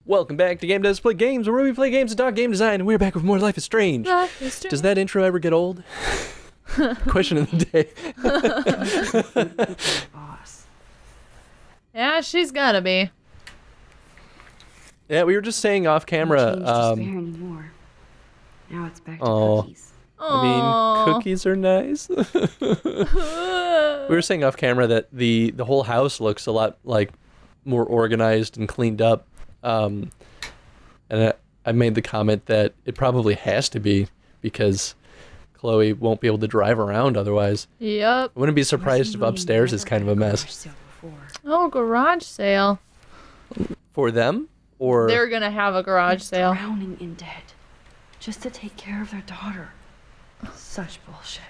Welcome back to Game Does Play Games, where we play games and talk game design, and we're back with more Life is Strange. Life is Strange. Does that intro ever get old? Question of the day. Boss. Yeah, she's gotta be. Yeah, we were just saying off camera. Anymore. Now it's back to cookies. I mean, cookies are nice. We were saying off camera that the whole house looks a lot like more organized and cleaned up. And I made the comment that it probably has to be because Chloe won't be able to drive around otherwise. Yep. I wouldn't be surprised if upstairs is kind of a mess. Oh, garage sale. For them? Or They're gonna have a garage sale. Drowning in debt. Just to take care of their daughter. Such bullshit.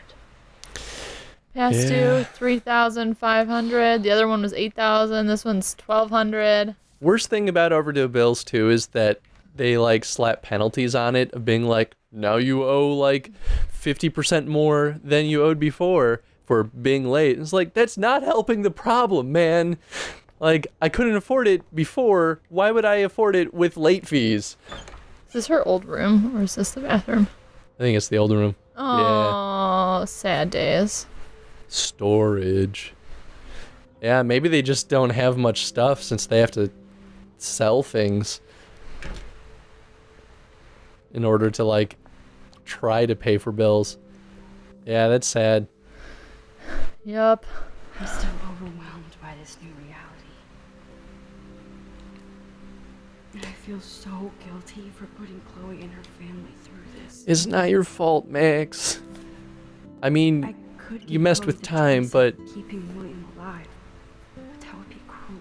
Past due, 3,500. The other one was 8,000. This one's 1,200. Worst thing about overdue bills too is that they like slap penalties on it of being like, now you owe like 50% more than you owed before for being late. It's like, that's not helping the problem, man. Like, I couldn't afford it before. Why would I afford it with late fees? Is this her old room or is this the bathroom? I think it's the older room. Oh, sad days. Storage. Yeah, maybe they just don't have much stuff since they have to sell things in order to like try to pay for bills. Yeah, that's sad. Yup. I'm still overwhelmed by this new reality. And I feel so guilty for putting Chloe and her family through this. It's not your fault, Max. I mean, I could you give messed Chloe with the time, choice but of keeping William alive. But that would be cruel.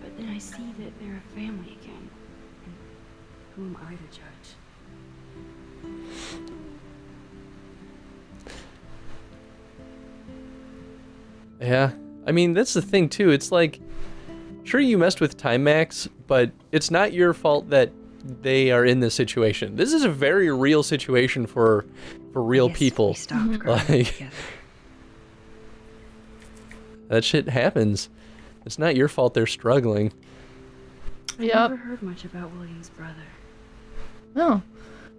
But then I see that they're a family again. And who am I to judge? yeah. I mean, that's the thing too. It's like, sure you messed with time, Max, but it's not your fault that they are in this situation. This is a very real situation for real people. We stopped growing Like, together. that shit happens. It's not your fault they're struggling. I Yep. never heard much about William's brother. Oh.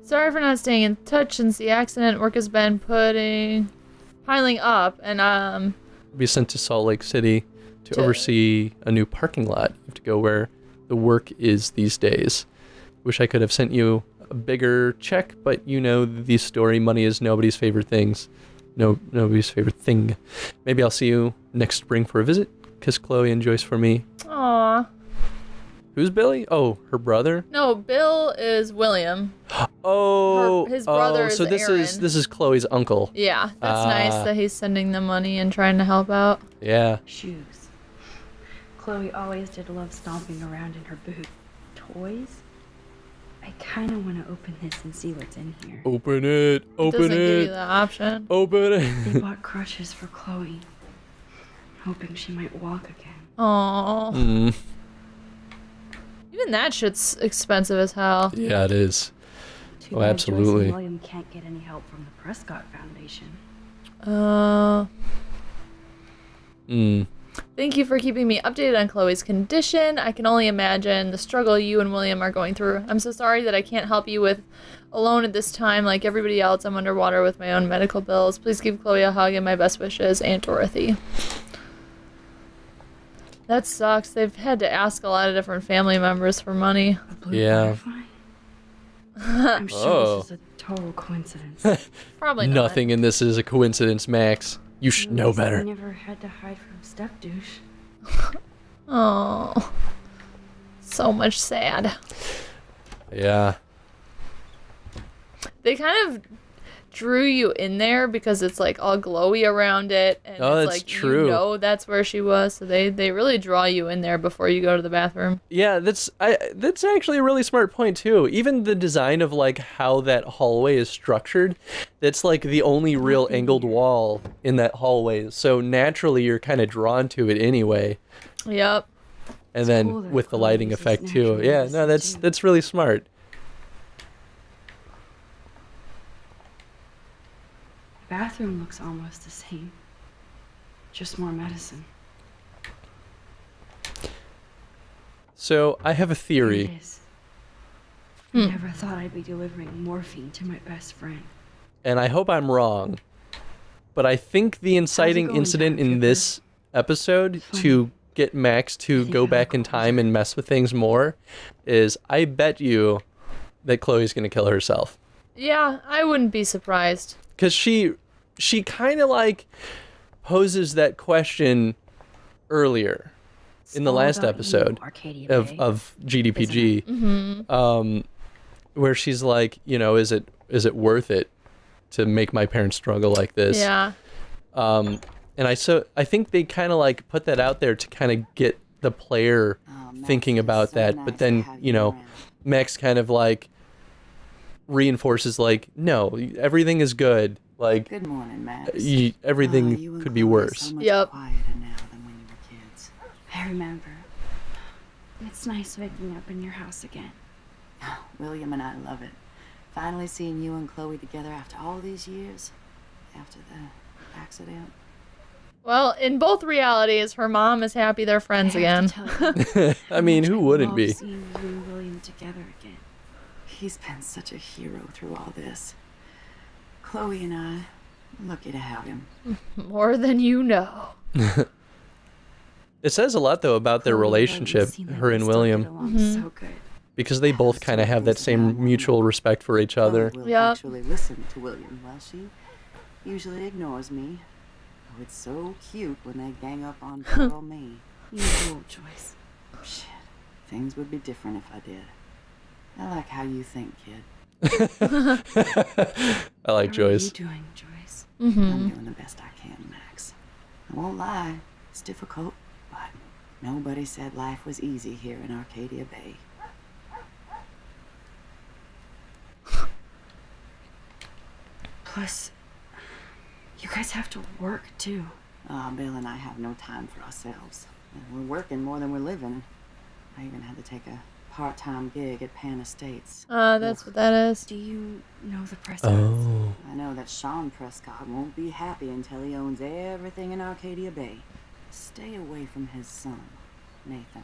Sorry for not staying in touch since the accident. Work has been piling up, and Be sent to Salt Lake City to oversee a new parking lot. You have to go where the work is these days. Wish I could have sent you a bigger check, but you know the story. Money is nobody's favorite things. Nobody's favorite thing. Maybe I'll see you next spring for a visit. Kiss Chloe and Joyce for me. aw. Who's Billy? Oh, her brother. No, Bill is William. Oh, His brother is so this Aaron. is this Uncle. Yeah, that's Ah. nice that he's sending them money and trying to help out. Yeah. Shoes. Chloe always did love stomping around in her boot. Toys? I kind of want to open this and see what's in here. Open it. Open Doesn't give you it. the option. Open it. They bought crutches for Chloe, hoping she might walk again. Oh, Mm, even that shit's expensive as hell. yeah, it is. Too Oh, bad absolutely. Joyce and William can't get any help from the Prescott Foundation. Thank you for keeping me updated on Chloe's condition. I can only imagine the struggle you and William are going through. I'm so sorry that I can't help you with alone at this time. Like everybody else, I'm underwater with my own medical bills. Please give Chloe a hug and my best wishes, Aunt Dorothy. That sucks. They've had to ask a lot of different family members for money. A blue Yeah. butterfly? I'm sure Oh. this is a total coincidence. Probably not. Nothing in this is a coincidence, Max. You should know At least I better. never had to hide from step douche. Oh, so much sad. Yeah. They kind of drew you in there because it's like all glowy around it, and Oh, it's that's like true. you know that's where she was. So they really draw you in there before you go to the bathroom. Yeah, that's actually a really smart point too. Even the design of like how that hallway is structured, that's like the only real angled wall in that hallway. So naturally you're kind of drawn to it anyway. Yep. And It's then cool that with the Chloe lighting uses effect too. natural Yeah, no, medicine, that's too. that's really smart. The bathroom looks almost the same. Just more medicine. So I have a Here it theory. is. I never thought I'd be delivering morphine to my best friend. And I hope I'm wrong, but I think the inciting going, incident Time in Trooper? this episode Funny. to get Max to think go I'll back in go time over. and mess with things more is I bet you that Chloe's going to kill herself. Yeah, I wouldn't be surprised. Because she kind of like poses that question earlier in the All last about you, episode Arcadia of, Bay. of GDPG, where she's like, is it worth it to make my parents struggle like this? Yeah. And I think they kind of like put that out there to kind of get the player thinking about that, but then Max kind of like reinforces like, no, everything is good. Like, Good morning, Max. everything You and could be Chloe are worse. So much Yep. quieter now than when you were kids. I remember. It's nice waking up in your house again. William and I love it. Finally seeing you and Chloe together after all these years. After the accident. Well, in both realities, her mom is happy they're friends I have again. to tell you, I mean, how who much I wouldn't love be? seeing you and William together again. He's been such a hero through all this. Chloe and I, lucky to have him. More than you know. It says a lot though about their Chloe, though, relationship, you seem like her we and still get William, along so good. because they both kind of have that same mutual respect for each other. Chloe will Yep. actually listen to William while she usually ignores me. Oh, it's so cute when they gang up on poor old me. You rule, Joyce. Shit, things would be different if I did. I like how you think, kid. I like How Joyce. are you doing, Joyce? I'm doing the best I can, Max. I won't lie, it's difficult, but nobody said life was easy here in Arcadia Bay. Plus, you guys have to work too. Bill and I have no time for ourselves. And we're working more than we're living. I even had to take a part-time gig at Pan Estates. That's what that is. Do you know the Prescotts? Oh. I know that Sean Prescott won't be happy until he owns everything in Arcadia Bay. Stay away from his son, Nathan.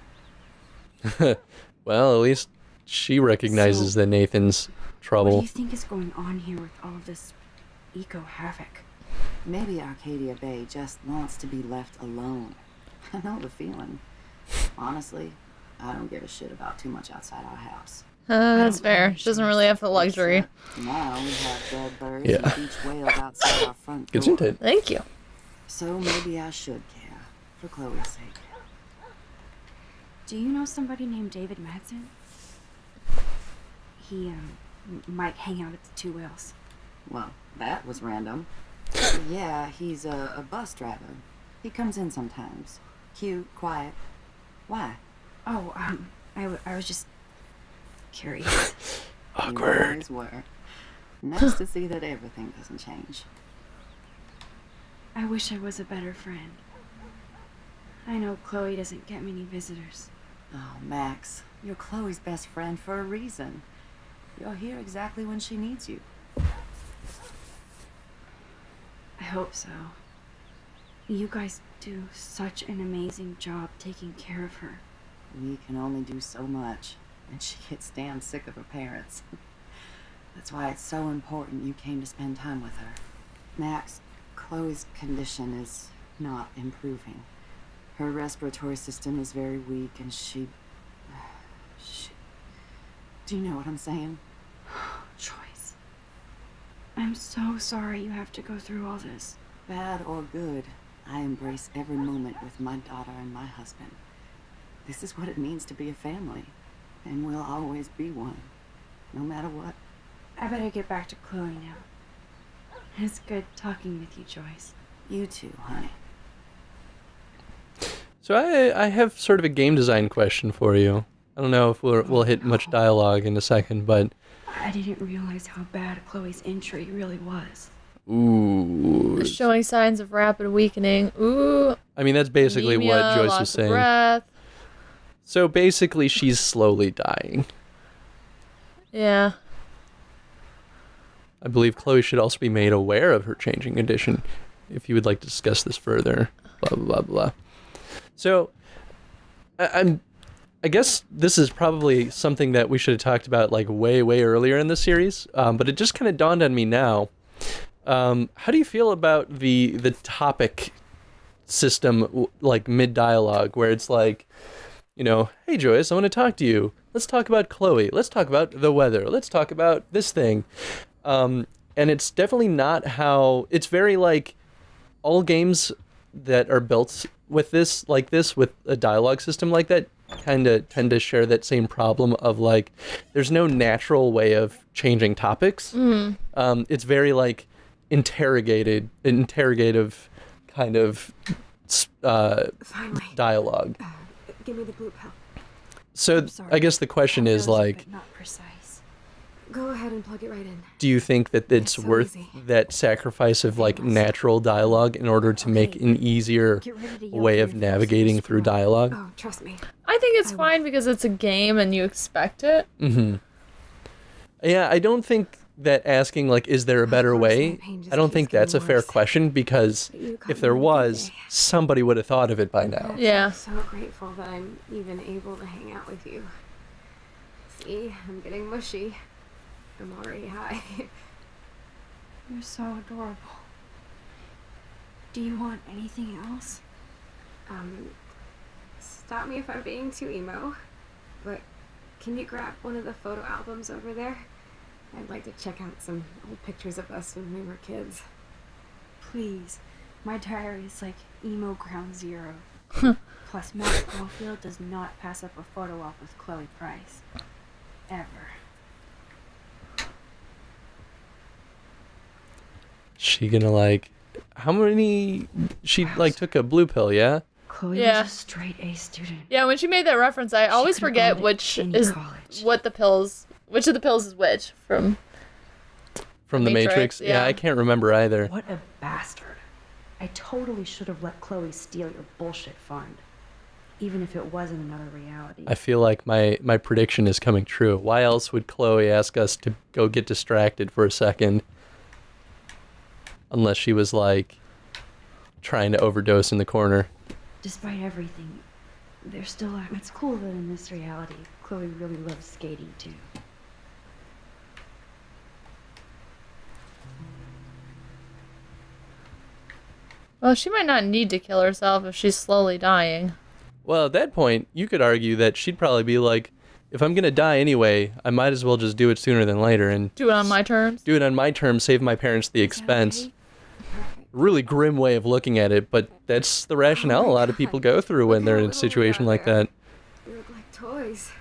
Well, at least she recognizes So, that Nathan's What do trouble. you think is going on here with all of this eco havoc? Maybe Arcadia Bay just wants to be left alone. I know the feeling. Honestly, I don't give a shit about too much outside our house. That's don't fair. know, She doesn't really have the luxury. Except now we have dead birds Yeah. and beach whales outside our front door. Gets into it. Thank you. So maybe I should care, for Chloe's sake. Do you know somebody named David Madsen? He might hang out at the Two Whales. Well, that was random. Yeah, he's a bus driver. He comes in sometimes. Cute, quiet. Why? Oh, I was just curious. You Awkward. always were. Nice to see that everything doesn't change. I wish I was a better friend. I know Chloe doesn't get many visitors. Oh, Max, you're Chloe's best friend for a reason. You're here exactly when she needs you. I hope so. You guys do such an amazing job taking care of her. We can only do so much, and she gets damn sick of her parents. That's why it's so important you came to spend time with her. Max, Chloe's condition is not improving. Her respiratory system is very weak, and she... Do you know what I'm saying? Joyce. I'm so sorry you have to go through all this. Bad or good, I embrace every moment with my daughter and my husband. This is what it means to be a family, and we'll always be one, no matter what. I better get back to Chloe now. It's good talking with you, Joyce. You too, honey. So I have sort of a game design question for you. I don't know if we'll hit much dialogue in a second, but I didn't realize how bad Chloe's injury really was. ooh. Showing signs of rapid weakening. Ooh. I mean, that's basically anemia, what Joyce loss was of saying. Breath. So basically, she's slowly dying. Yeah. I believe Chloe should also be made aware of her changing condition. If you would like to discuss this further, blah blah blah blah. So, I I guess this is probably something that we should have talked about like way, way earlier in the series, but it just kind of dawned on me now. How do you feel about the topic system, like mid-dialogue, where it's like, hey Joyce, I want to talk to you. Let's talk about Chloe. Let's talk about the weather. Let's talk about this thing. And it's definitely not how... It's very like all games that are built with this, with a dialogue system like that, kind of tend to share that same problem of like, there's no natural way of changing topics. It's very like interrogative kind of Finally. dialogue. Give me the blue pill. So Sorry. I guess the question is like, But not precise. Go ahead and plug it right in. do you think that it's so worth easy. that sacrifice of like natural dialogue in order to make an easier Get rid of the yolk way and of your navigating first through spoon. dialogue? Oh, trust me. I think it's I will. fine because it's a game and you expect it. Yeah, I don't think that asking like, is there a better course, way? my pain just I don't keeps think that's a getting fair worse. question, because But you caught if me there on a good was, day. somebody would have thought of it by now. Yeah. I'm so grateful that I'm even able to hang out with you. See, I'm getting mushy. I'm already high. You're so adorable. Do you want anything else? Stop me if I'm being too emo, but can you grab one of the photo albums over there? I'd like to check out some old pictures of us when we were kids. Please. My diary is like emo ground zero. Plus, Matt Caulfield does not pass up a photo op with Chloe Price. Ever. She gonna like, how many, she like took a blue pill, yeah? Chloe Yeah. was a straight A student. Yeah, when she made that reference, I always could've forget gone to which any is college. what the pills, which of the pills is which from. From The the Matrix? Matrix, Yeah, yeah. I can't remember either. What a bastard. I totally should have let Chloe steal your bullshit fund. Even if it wasn't another reality. I feel like my prediction is coming true. Why else would Chloe ask us to go get distracted for a second? Unless she was like trying to overdose in the corner. Despite everything, there's still... It's cool that in this reality, Chloe really loves skating too. Well, she might not need to kill herself if she's slowly dying. Well, at that point, you could argue that she'd probably be like, if I'm going to die anyway, I might as well just do it sooner than later and Do it on my terms. do it on my terms, save my parents the expense. Okay? Perfect. Really grim way of looking at it, but that's the rationale a lot of people go through when they're in a situation like that. We look like toys.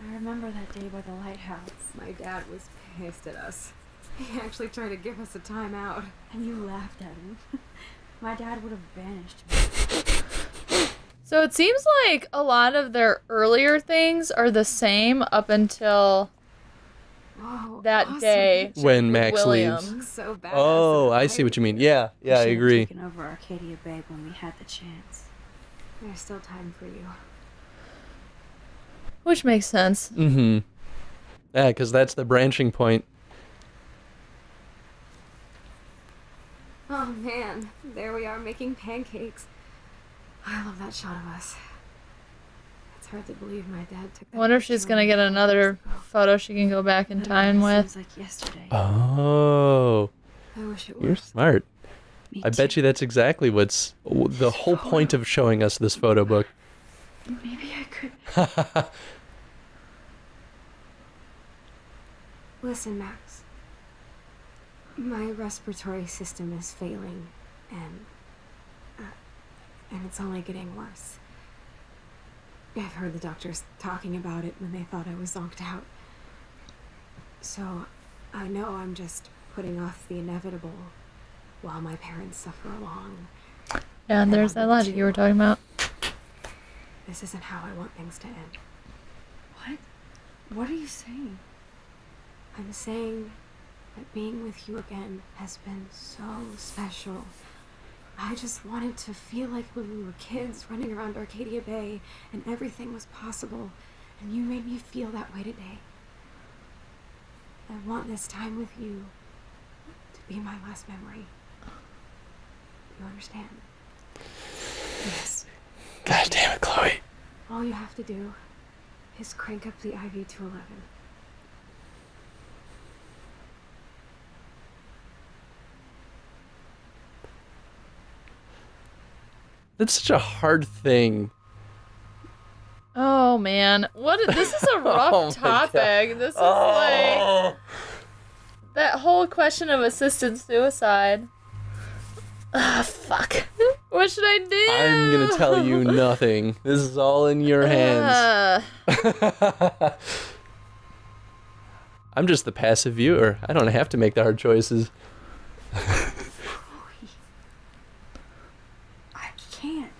I remember that day by the lighthouse. My dad was pissed at us. He actually tried to give us a timeout. And you laughed at him. My dad would have banished me. So it seems like a lot of their earlier things are the same up until Whoa, that awesome day picture. When Max William. leaves. Looks so badass Oh, in I see what you mean. white. Yeah, We I should have agree. taken over Arcadia Bay when we had the chance. There's still time for you. Which makes sense. Mm-hmm. Yeah, because that's the branching point. Oh man, there we are making pancakes. I love that shot of us. It's hard to believe my dad took that. I wonder if picture she's gonna only get 4 another years ago. photo she can go back in But time it with. seems like yesterday. Oh, I wish it you're was. smart. Me I bet too. you that's exactly what's the whole point of showing us this photo book. Maybe I could. Listen, Max. My respiratory system is failing, and it's only getting worse. I've heard the doctors talking about it when they thought I was zonked out. So, I know I'm just putting off the inevitable while my parents suffer along. Yeah, and there's that logic you were talking about. This isn't how I want things to end. What? What are you saying? I'm saying that being with you again has been so special. I just wanted to feel like when we were kids running around Arcadia Bay and everything was possible, and you made me feel that way today. I want this time with you to be my last memory. You understand? Yes. God damn it, Chloe. All you have to do is crank up the IV to 11. That's such a hard thing. Oh man, this is a rough Oh my topic. This is like that whole question of assisted suicide. Ah, fuck. What should I do? I'm gonna tell you nothing. This is all in your hands. I'm just the passive viewer. I don't have to make the hard choices. I can't.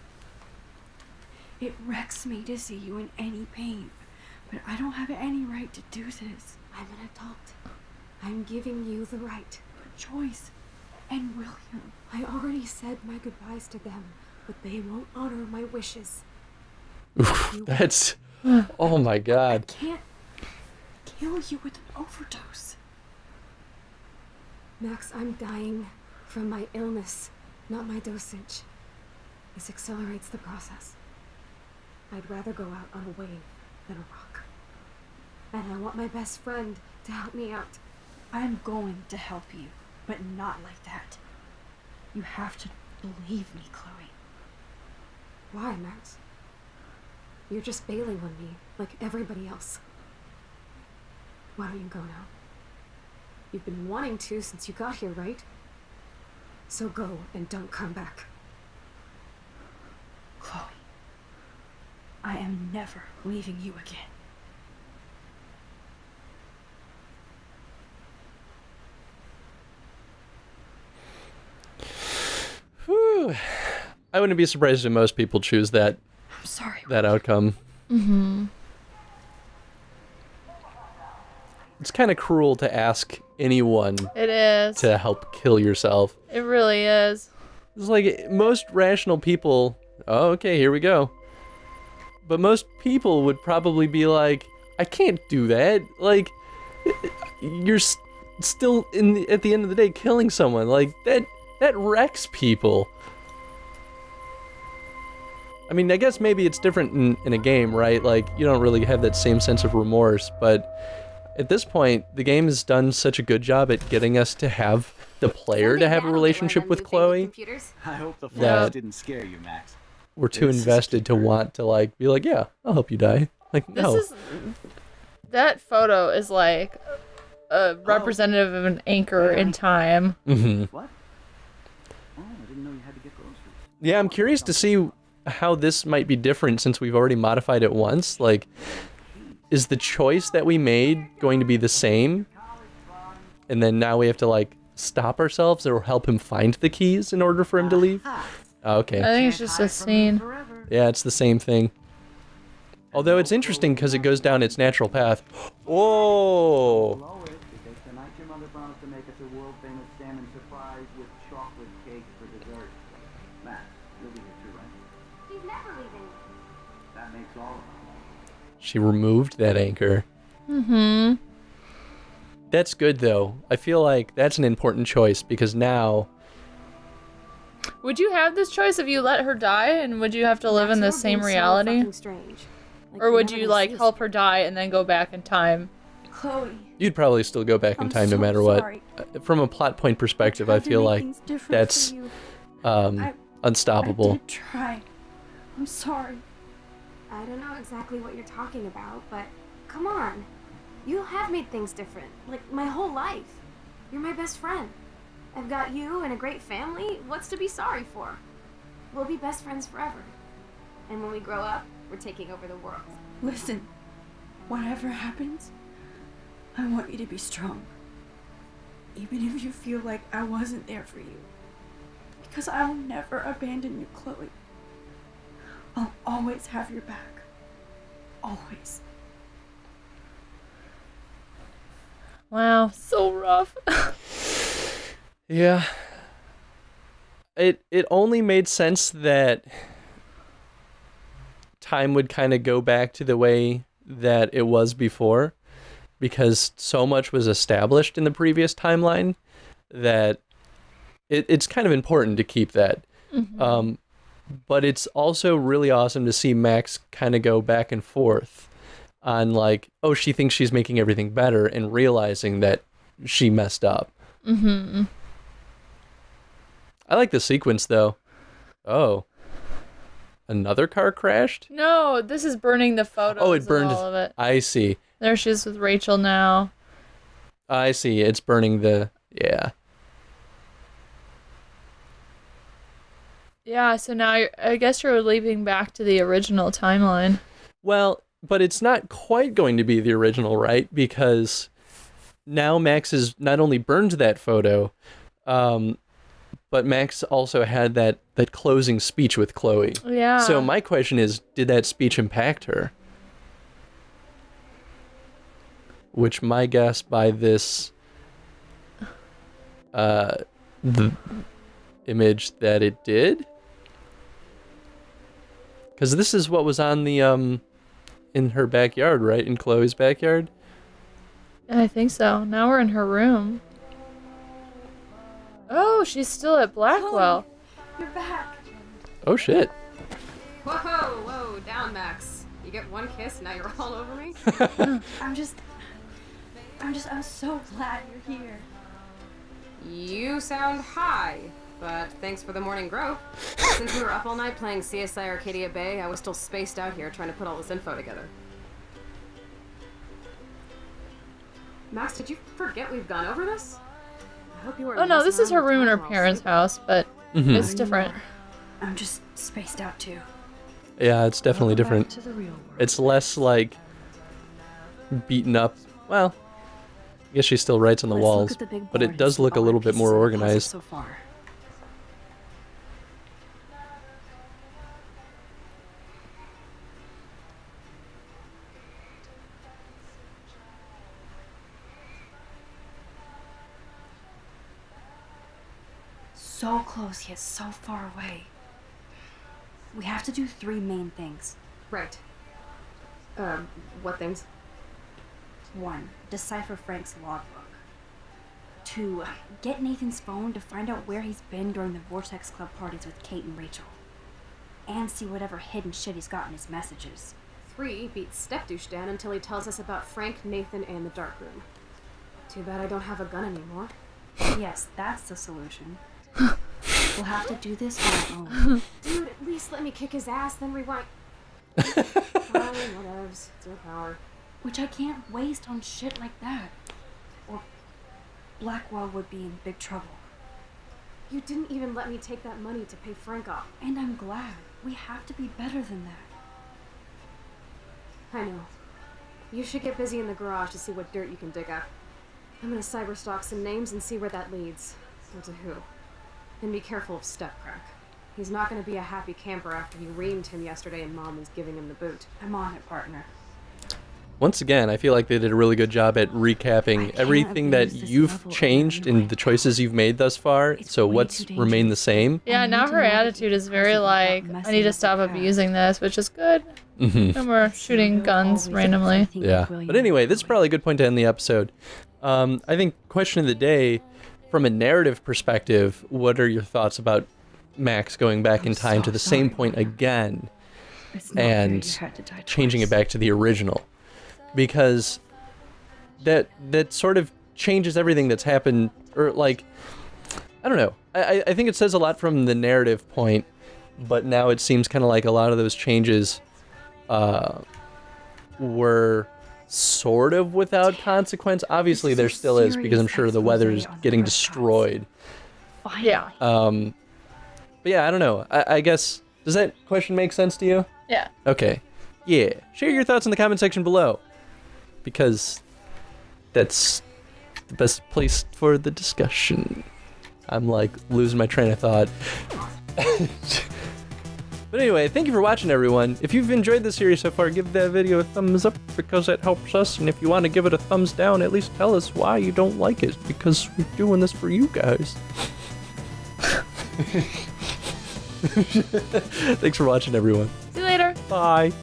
It wrecks me to see you in any pain, but I don't have any right to do this. I'm an adult. I'm giving you the right. But Joyce and William, I already said my goodbyes to them, but they won't honor my wishes. That's... Oh my I god. can't kill you with an overdose. Max, I'm dying from my illness, not my dosage. This accelerates the process. I'd rather go out on a wave than a rock. And I want my best friend to help me out. I'm going to help you, but not like that. You have to believe me, Chloe. Why, Max? You're just bailing on me, like everybody else. Why don't you go now? You've been wanting to since you got here, right? So go and don't come back. Chloe, I am never leaving you again. Whew. I wouldn't be surprised if most people choose that I'm sorry. that outcome. Mm-hmm. It's kind of cruel to ask anyone It is. to help kill yourself. It really is. It's like most rational people, oh, okay, here we go. But most people would probably be like, I can't do that. Like, you're still at the end of the day killing someone. Like that wrecks people. I mean, I guess maybe it's different in a game, right? Like, you don't really have that same sense of remorse, but at this point, the game has done such a good job at getting us to have the player to have a relationship with Chloe. I hope the Yeah. flash didn't scare you, Max. We're too This is invested to want to like be like, yeah, I'll help you die. Like, no. That photo is like a representative of an anchor in time. Mm-hmm. What? Oh, I didn't know you had to get groceries. Yeah, I'm curious to see how this might be different since we've already modified it once. Like, is the choice that we made going to be the same? And then now we have to like stop ourselves or help him find the keys in order for him to leave? Oh, okay. I think it's just a scene. Yeah, it's the same thing. Although it's interesting because it goes down its natural path. Oh! Blow it, because tonight your mother promised to make us a world-famous salmon surprise with chocolate cake for dessert. Max, you'll be here too, right? He's never leaving. That makes all of us. She removed that anchor. Mm-hmm. That's good though. I feel like that's an important choice because now... Would you have this choice if you let her die, and would you have to live in the same reality? Or would you like help her die and then go back in time? Chloe, You'd probably still go back in I'm time no so matter sorry. what. From a plot point perspective, I tried to feel make like things different that's for you. I unstoppable. did try. I'm sorry. I don't know exactly what you're talking about, but come on. You have made things different, like my whole life. You're my best friend. I've got you and a great family. What's to be sorry for? We'll be best friends forever. And when we grow up, we're taking over the world. Listen, whatever happens, I want you to be strong. Even if you feel like I wasn't there for you. Because I'll never abandon you, Chloe. I'll always have your back. Always. Wow, so rough. Yeah. It only made sense that time would kind of go back to the way that it was before because so much was established in the previous timeline that it's kind of important to keep that. But it's also really awesome to see Max kind of go back and forth on like, oh, she thinks she's making everything better and realizing that she messed up. Mm-hmm. I like the sequence though. Oh. Another car crashed? No, this is burning the photos. Oh, it burned. Of all of it. I see. There she is with Rachel now. I see. It's burning the... Yeah. Yeah, so now I guess you're leaping back to the original timeline. Well, but it's not quite going to be the original, right? Because now Max has not only burned that photo, but Max also had that closing speech with Chloe. Yeah. So my question is, did that speech impact her? Which my guess by this the image that it did. Because this is what was on the in her backyard, right? In Chloe's backyard? I think so. Now we're in her room. Oh, she's still at Blackwell. You're back. Oh shit. Whoa, down, Max. You get one kiss, now you're all over me? I'm so glad you're here. You sound high, but thanks for the morning grow. Since we were up all night playing CSI Arcadia Bay, I was still spaced out here trying to put all this info together. Max, did you forget we've gone over this? I hope you weren't. Oh no, this is her room in her We're all parents' sleeping. house, but it's different. I'm just spaced out too. Yeah, it's definitely Welcome back different. to the real world. It's less like beaten up. Well, I guess she still writes on the Let's look walls, at the big but board it does and see look a all little the bit more pieces of the puzzle organized. so far. So close yet so far away. We have to do 3 main things. Right. What things? 1. Decipher Frank's logbook. 2. Get Nathan's phone to find out where he's been during the Vortex Club parties with Kate and Rachel. And see whatever hidden shit he's got in his messages. 3. Beat Stepdouche Dan until he tells us about Frank, Nathan, and the dark room. Too bad I don't have a gun anymore. Yes, that's the solution. We'll have to do this on our own. Dude, at least let me kick his ass, then rewind. Fine, whatevs. It's your power. Which I can't waste on shit like that. Or Blackwell would be in big trouble. You didn't even let me take that money to pay Frank off. And I'm glad. We have to be better than that. I know. You should get busy in the garage to see what dirt you can dig up. I'm gonna cyberstalk some names and see where that leads. Or to who. And be careful of Stepcrack. He's not gonna be a happy camper after he reamed him yesterday and Mom was giving him the boot. I'm on it, partner. Once again, I feel like they did a really good job at I recapping can't everything that abuse this you've level of changed and annoyance. the choices you've made thus far. It's So way what's too remained the dangerous. same? Yeah, I now need to her know that attitude the is very present like, without I messing need to with the stop past. abusing this, which is good. Mhm. And we're shooting guns randomly. Yeah. But anyway, this is probably a good point to end the episode. I think question of the day, from a narrative perspective, what are your thoughts about Max going back in time to the same point again and changing it back to the original? Because that sort of changes everything that's happened, or like, I don't know. I think it says a lot from the narrative point, but now it seems kind of like a lot of those changes were sort of without consequence. Obviously, there still is, because I'm sure the weather's getting destroyed. Yeah. But yeah, I don't know. I guess, does that question make sense to you? Yeah. Okay. Yeah. Share your thoughts in the comment section below, because that's the best place for the discussion. I'm like losing my train of thought. But anyway, thank you for watching, everyone. If you've enjoyed the series so far, give that video a thumbs up, because that helps us. And if you want to give it a thumbs down, at least tell us why you don't like it, because we're doing this for you guys. Thanks for watching, everyone. See you later. Bye.